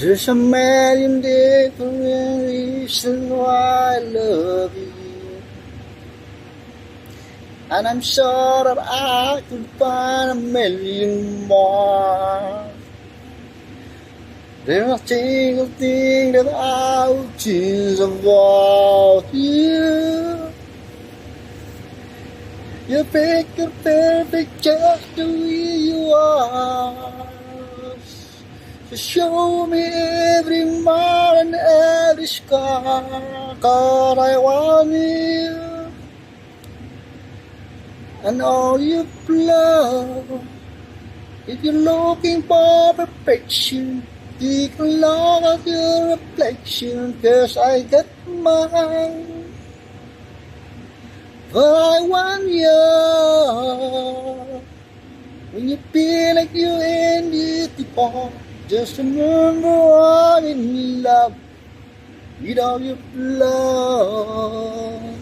There's a million different reasons why I love you, and I'm sure that I could find a million more. There's a single thing that I would choose about you. You pick a perfect just the way you are. So show me every mile and every scar, 'cause I want you and all you love. If you're looking for perfection, take a look at your reflection, 'cause I got mine. But I want you when you feel like you're in beautiful. Just remember I'm in love with all your love.